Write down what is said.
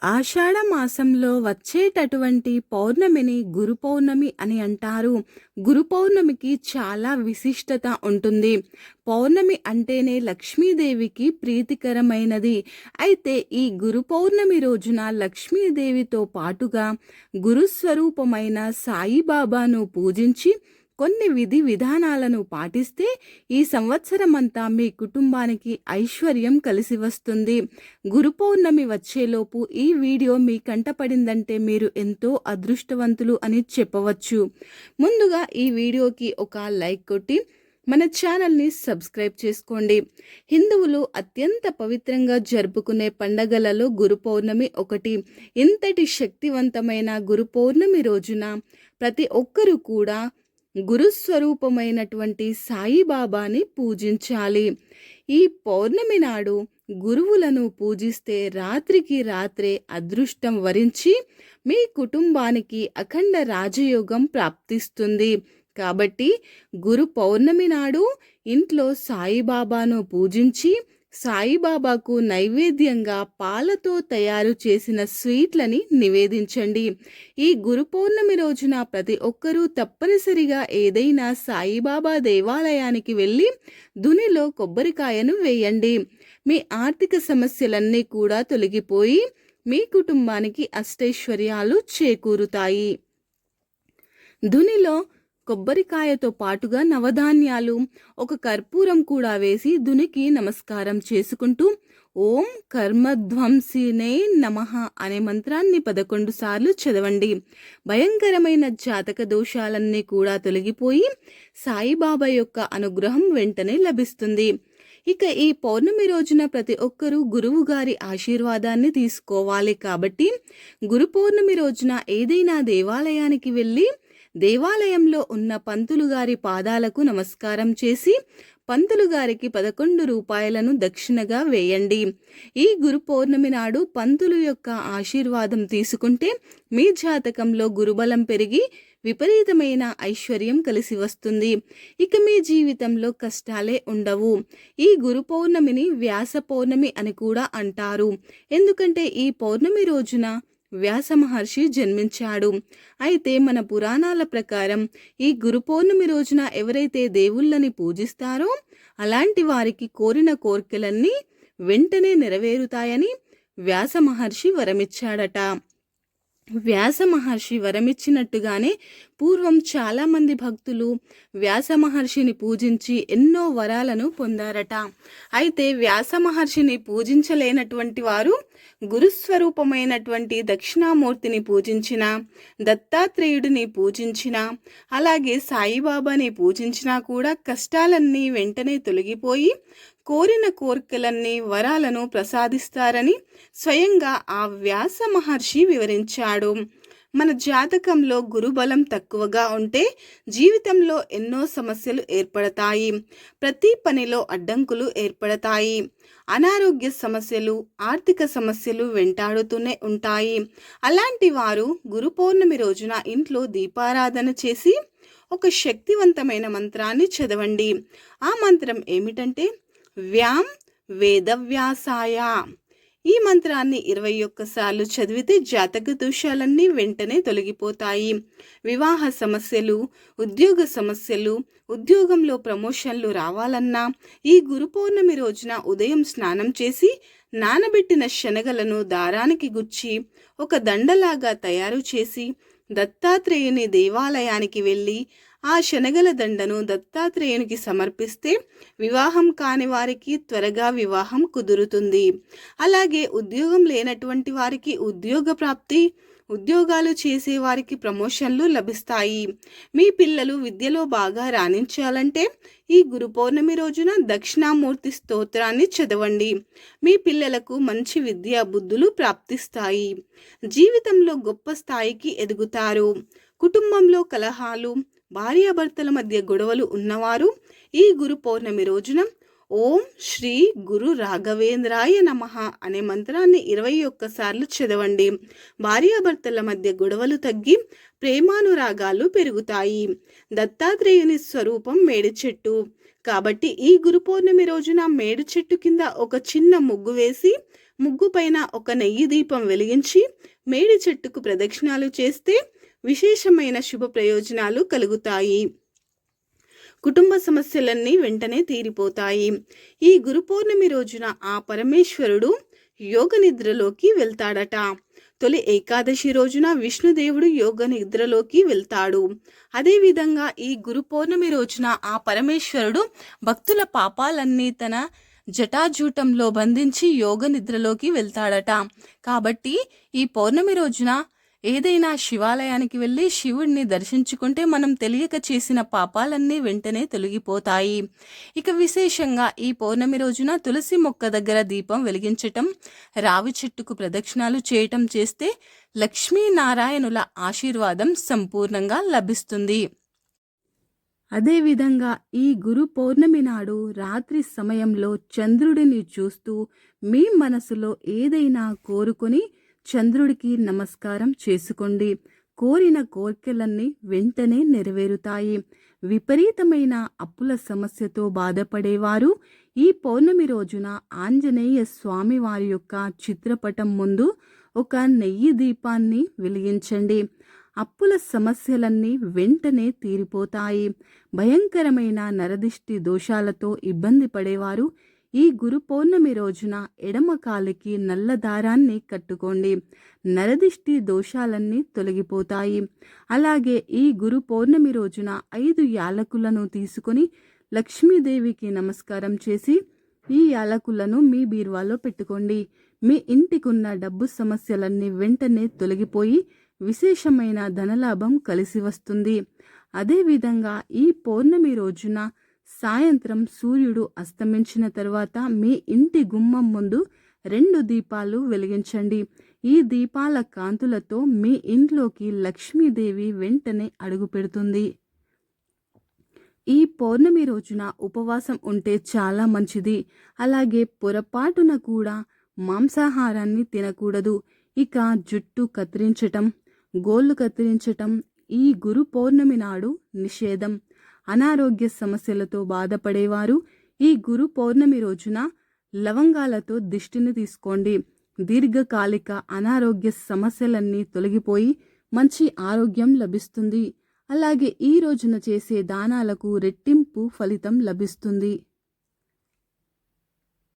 ఆషాఢ మాసంలో వచ్చేటటువంటి పౌర్ణమిని గురు పౌర్ణమి అని అంటారు. గురు పౌర్ణమికి చాలా విశిష్టత ఉంటుంది. పౌర్ణమి అంటేనే లక్ష్మీదేవికి ప్రీతికరమైనది. అయితే ఈ గురు పౌర్ణమి రోజున లక్ష్మీదేవితో పాటుగా గురుస్వరూపమైన సాయిబాబాను పూజించి కొన్ని విధి విధానాలను పాటిస్తే ఈ సంవత్సరమంతా మీ కుటుంబానికి ఐశ్వర్యం కలిసి వస్తుంది. గురు పౌర్ణమి వచ్చేలోపు ఈ వీడియో మీ కంటపడిందంటే మీరు ఎంతో అదృష్టవంతులు అని చెప్పవచ్చు. ముందుగా ఈ వీడియోకి ఒక లైక్ కొట్టి మన ఛానల్ని సబ్స్క్రైబ్ చేసుకోండి. హిందువులు అత్యంత పవిత్రంగా జరుపుకునే పండగలలో గురు పౌర్ణమి ఒకటి. ఇంతటి శక్తివంతమైన గురు పౌర్ణమి రోజున ప్రతి ఒక్కరూ కూడా గురుస్వరూపమైనటువంటి సాయిబాబాని పూజించాలి. ఈ పౌర్ణమి నాడు గురువులను పూజిస్తే రాత్రికి రాత్రే అదృష్టం వరించి మీ కుటుంబానికి అఖండ రాజయోగం ప్రాప్తిస్తుంది. కాబట్టి గురు పౌర్ణమి నాడు ఇంట్లో సాయిబాబాను పూజించి సాయిబాబాకు నైవేద్యంగా పాలతో తయారు చేసిన స్వీట్లని నివేదించండి. ఈ గురు పౌర్ణమి రోజున ప్రతి ఒక్కరూ తప్పనిసరిగా ఏదైనా సాయిబాబా దేవాలయానికి వెళ్ళి దునిలో కొబ్బరికాయను వేయండి. మీ ఆర్థిక సమస్యలన్నీ కూడా తొలగిపోయి మీ కుటుంబానికి అష్టైశ్వర్యాలు చేకూరుతాయి. దునిలో కొబ్బరికాయతో పాటుగా నవధాన్యాలు, ఒక కర్పూరం కూడా వేసి దునికి నమస్కారం చేసుకుంటూ ఓం కర్మధ్వంసినే నమః అనే మంత్రాన్ని 11 సార్లు చదవండి. భయంకరమైన జాతక దోషాలన్నీ కూడా తొలగిపోయి సాయిబాబా యొక్క అనుగ్రహం వెంటనే లభిస్తుంది. ఇక ఈ పౌర్ణమి రోజున ప్రతి ఒక్కరూ గురువు గారి ఆశీర్వాదాన్ని తీసుకోవాలి. కాబట్టి గురు పౌర్ణమి రోజున ఏదైనా దేవాలయానికి వెళ్ళి దేవాలయంలో ఉన్న పంతులు గారి పాదాలకు నమస్కారం చేసి పంతులు గారికి 11 రూపాయలను దక్షిణగా వేయండి. ఈ గురు పౌర్ణమి నాడు పంతులు యొక్క ఆశీర్వాదం తీసుకుంటే మీ జాతకంలో గురుబలం పెరిగి విపరీతమైన ఐశ్వర్యం కలిసి వస్తుంది. ఇక మీ జీవితంలో కష్టాలే ఉండవు. ఈ గురు పౌర్ణమిని వ్యాస పౌర్ణమి అని కూడా అంటారు. ఎందుకంటే ఈ పౌర్ణమి రోజున వ్యాస మహర్షి జన్మించాడు. అయితే మన పురాణాల ప్రకారం ఈ గురు పౌర్ణమి రోజున ఎవరైతే దేవుళ్ళని పూజిస్తారో అలాంటి వారికి కోరిన కోరికలన్నీ వెంటనే నెరవేరుతాయని వ్యాస మహర్షి వరమిచ్చాడట. వ్యాస మహర్షి వరమిచ్చినట్టుగానే పూర్వం చాలామంది భక్తులు వ్యాస మహర్షిని పూజించి ఎన్నో వరాలను పొందారట. అయితే వ్యాస మహర్షిని పూజించలేనటువంటి వారు గురుస్వరూపమైనటువంటి దక్షిణామూర్తిని పూజించిన, దత్తాత్రేయుడిని పూజించిన, అలాగే సాయిబాబాని పూజించినా కూడా కష్టాలన్నీ వెంటనే తొలగిపోయి కోరిన కోరికలన్నీ వరాలను ప్రసాదిస్తారని స్వయంగా ఆ వ్యాస మహర్షి వివరించాడు. మన జాతకంలో గురుబలం తక్కువగా ఉంటే జీవితంలో ఎన్నో సమస్యలు ఏర్పడతాయి. ప్రతి పనిలో అడ్డంకులు ఏర్పడతాయి. అనారోగ్య సమస్యలు, ఆర్థిక సమస్యలు వెంటాడుతూనే ఉంటాయి. అలాంటి వారు గురు పౌర్ణమి రోజున ఇంట్లో దీపారాధన చేసి ఒక శక్తివంతమైన మంత్రాన్ని చదవండి. ఆ మంత్రం ఏమిటంటే వ్యాం వేదవ్యాసాయ. ఈ మంత్రాన్ని 21 సార్లు చదివితే జాతక దోషాలన్నీ వెంటనే తొలగిపోతాయి. వివాహ సమస్యలు, ఉద్యోగ సమస్యలు, ఉద్యోగంలో ప్రమోషన్లు రావాలన్నా ఈ గురు పౌర్ణమి రోజున ఉదయం స్నానం చేసి నానబెట్టిన శనగలను దారానికి గుచ్చి ఒక దండలాగా తయారు చేసి దత్తాత్రేయుని దేవాలయానికి వెళ్ళి ఆ శనగల దండను దత్తాత్రేయునికి సమర్పిస్తే వివాహం కాని వారికి త్వరగా వివాహం కుదురుతుంది. అలాగే ఉద్యోగం లేనటువంటి వారికి ఉద్యోగ ప్రాప్తి, ఉద్యోగాలు చేసే వారికి ప్రమోషన్లు లభిస్తాయి. మీ పిల్లలు విద్యలో బాగా రాణించాలంటే ఈ గురు పౌర్ణమి రోజున దక్షిణామూర్తి స్తోత్రాన్ని చదవండి. మీ పిల్లలకు మంచి విద్యా బుద్ధులు ప్రాప్తిస్తాయి. జీవితంలో గొప్ప స్థాయికి ఎదుగుతారు. కుటుంబంలో కలహాలు, భార్యాభర్తల మధ్య గొడవలు ఉన్నవారు ఈ గురు పౌర్ణమి రోజున ఓం శ్రీ గురు రాఘవేంద్రాయ నమః అనే మంత్రాన్ని 21 సార్లు చదవండి. భార్యాభర్తల మధ్య గొడవలు తగ్గి ప్రేమానురాగాలు పెరుగుతాయి. దత్తాత్రేయుని స్వరూపం మేడి చెట్టు. కాబట్టి ఈ గురు పౌర్ణమి రోజున మేడి చెట్టు కింద ఒక చిన్న ముగ్గు వేసి ముగ్గు పైన ఒక నెయ్యి దీపం వెలిగించి మేడి చెట్టుకు ప్రదక్షిణాలు చేస్తే విశేషమైన శుభ ప్రయోజనాలు కలుగుతాయి. కుటుంబ సమస్యలన్నీ వెంటనే తీరిపోతాయి. ఈ గురు పౌర్ణమి రోజున ఆ పరమేశ్వరుడు యోగ నిద్రలోకి వెళ్తాడట. తొలి ఏకాదశి రోజున విష్ణుదేవుడు యోగ నిద్రలోకి వెళ్తాడు. అదేవిధంగా ఈ గురు పౌర్ణమి రోజున ఆ పరమేశ్వరుడు భక్తుల పాపాలన్నీ తన జటాజూటంలో బంధించి యోగ నిద్రలోకి వెళ్తాడట. కాబట్టి ఈ పౌర్ణమి రోజున ఏదైనా శివాలయానికి వెళ్ళి శివుడిని దర్శించుకుంటే మనం తెలియక చేసిన పాపాలన్నీ వెంటనే తొలగిపోతాయి. ఇక విశేషంగా ఈ పౌర్ణమి రోజున తులసి మొక్క దగ్గర దీపం వెలిగించటం, రావి చెట్టుకు ప్రదక్షిణాలు చేయటం చేస్తే లక్ష్మీనారాయణుల ఆశీర్వాదం సంపూర్ణంగా లభిస్తుంది. అదేవిధంగా ఈ గురు పౌర్ణమి నాడు రాత్రి సమయంలో చంద్రుడిని చూస్తూ మీ మనసులో ఏదైనా కోరుకొని చంద్రుడికి నమస్కారం చేసుకోండి. కోరిన కోర్కెలన్నీ వెంటనే నెరవేరుతాయి. విపరీతమైన అప్పుల సమస్యతో బాధపడేవారు ఈ పౌర్ణమి రోజున ఆంజనేయ స్వామి వారి యొక్క చిత్రపటం ముందు ఒక నెయ్యి దీపాన్ని వెలిగించండి. అప్పుల సమస్యలన్నీ వెంటనే తీరిపోతాయి. భయంకరమైన నరదిష్టి దోషాలతో ఇబ్బంది పడేవారు ఈ గురు పౌర్ణమి రోజున ఎడమ కాలికి నల్ల దారాన్ని కట్టుకోండి. నరదిష్టి దోషాలన్నీ తొలగిపోతాయి. అలాగే ఈ గురు పౌర్ణమి రోజున 5 యాలకులను తీసుకొని లక్ష్మీదేవికి నమస్కారం చేసి ఈ యాలకులను మీ బీరువాలో పెట్టుకోండి. మీ ఇంటికున్న డబ్బు సమస్యలన్నీ వెంటనే తొలగిపోయి విశేషమైన ధనలాభం కలిసి వస్తుంది. అదేవిధంగా ఈ పౌర్ణమి రోజున సాయంత్రం సూర్యుడు అస్తమించిన తర్వాత మీ ఇంటి గుమ్మం ముందు 2 దీపాలు వెలిగించండి. ఈ దీపాల కాంతులతో మీ ఇంట్లోకి లక్ష్మీదేవి వెంటనే అడుగు పెడుతుంది. ఈ పౌర్ణమి రోజున ఉపవాసం ఉంటే చాలా మంచిది. అలాగే పొరపాటున కూడా మాంసాహారాన్ని తినకూడదు. ఇక జుట్టు కత్తిరించటం, గోళ్ళు కత్తిరించటం ఈ గురు పౌర్ణమి నాడు నిషేధం. అనారోగ్య సమస్యలతో బాధపడేవారు ఈ గురు పౌర్ణమి రోజున లవంగాలతో దిష్టిని తీసుకోండి. దీర్ఘకాలిక అనారోగ్య సమస్యలన్నీ తొలగిపోయి మంచి ఆరోగ్యం లభిస్తుంది. అలాగే ఈ రోజున చేసే దానాలకు రెట్టింపు ఫలితం లభిస్తుంది.